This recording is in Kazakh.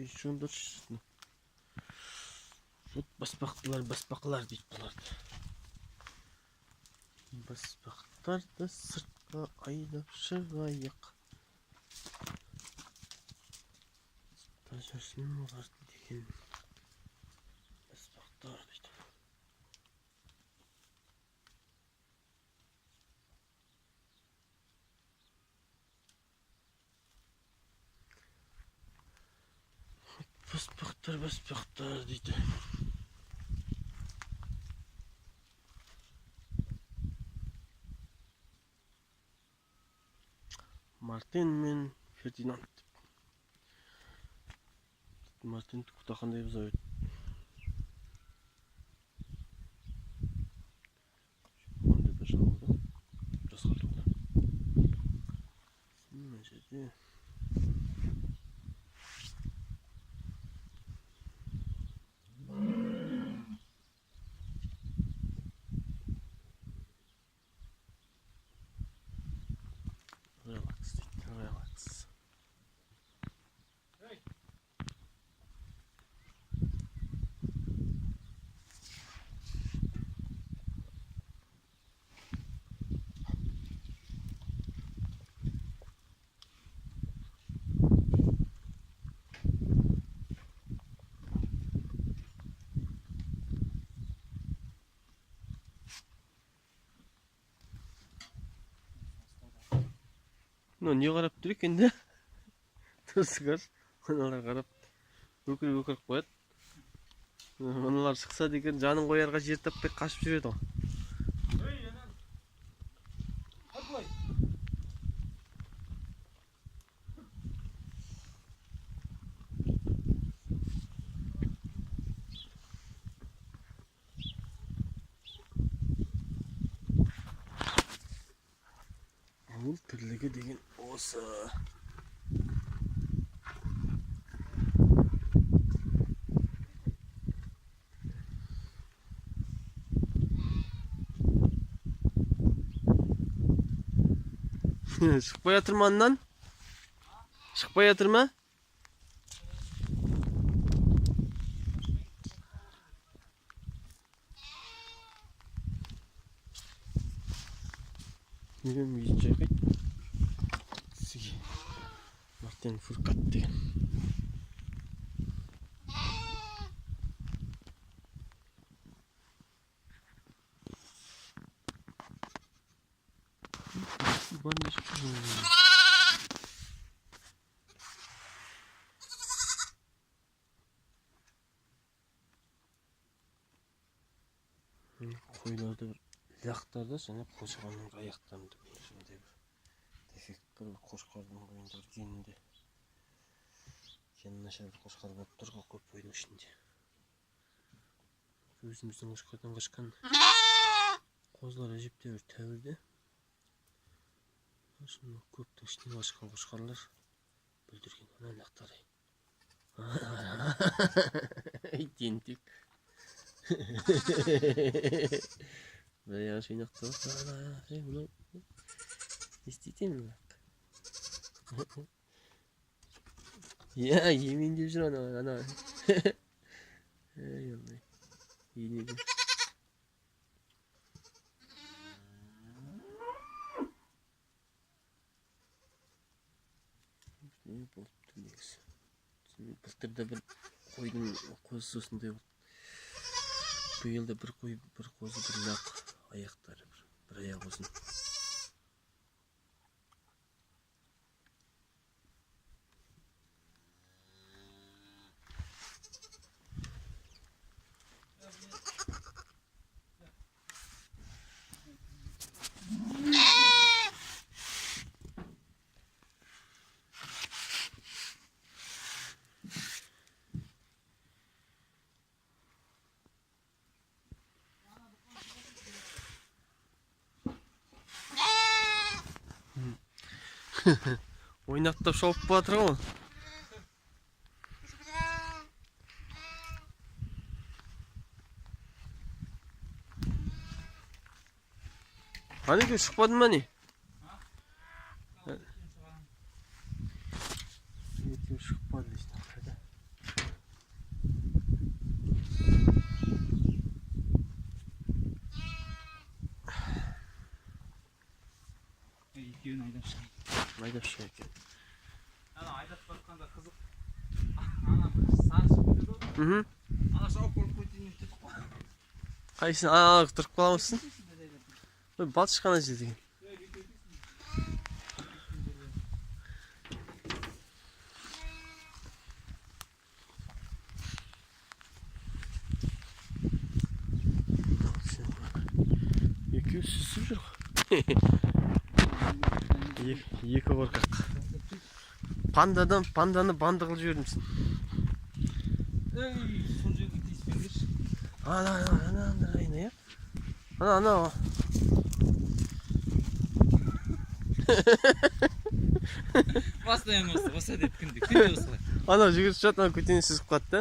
Şundur. Вот баспақлар дейді бұларды. Баспақтарды сыртқа айдап шығайық. Тажасын оларды деген баспақтар дейді. Баспақтар дейді. Мартин мен Фердинанд. Мартин кутақандай бұзаует. Онда бір жауыда. Жасқатылды. Мына жерде. Relax. Ну, не қарап тұр екен де. Тұрсығар. Аналар қарап. Өкіріп қояды. Аналар шықса деген жанын қоярға жер таппай қашып жүреді ғой. Бұл тірлігі деген осы. Шықпай жатыр ма аннан? Шықпай жатыр ма? Үйрен мүйізін жайқайды. Сізге Мартин Фуркат деген. Қойларды бір лақтарда және қошқардың аяқтарында сондай бір дефект бір қошқардың бойында генінде гені нашар бір қошқар болып тұр ғой көп қойдың ішінде. Өзіміздің қошқардан қашқан қозылар әжептәуір тәуірде. Шын көптің ішінен қашқан қошқарлар бүлдірген ана лақтары. Тентек. Баяғы шайнақты не істейтін бақ. Емен деп жүр ана. Енеге. Не болып тұр негізі. Былтырда бір қойдың қозысы осындай болды. Биылда бір қой, бір қозы, бір лақ аяқтары, бір аяқ ұзын. Ойнақтап шауып батыр ғой. Hani ki şıkmadın mı hani? Yetim şıkmadı işte. айдап шыға екен. Ана айдап баққанда қызық. Ана бір сары шығып кетеді ғой. Ана шауып көріп көтейін тұтып қой. Қайсын? Ана тұрып қаламысың? Ой, батыш қана жетеген. Екеуі сүзіп жүр ғой. Екі қорқақ. Панданы банды қылып жібердімсің. Ей, сол жерге тиіспеңдерші. Ана. Постоянно осы әдет күнде осылай. Ана жүгіріп жатыр, ана көтені сүзіп қалды да.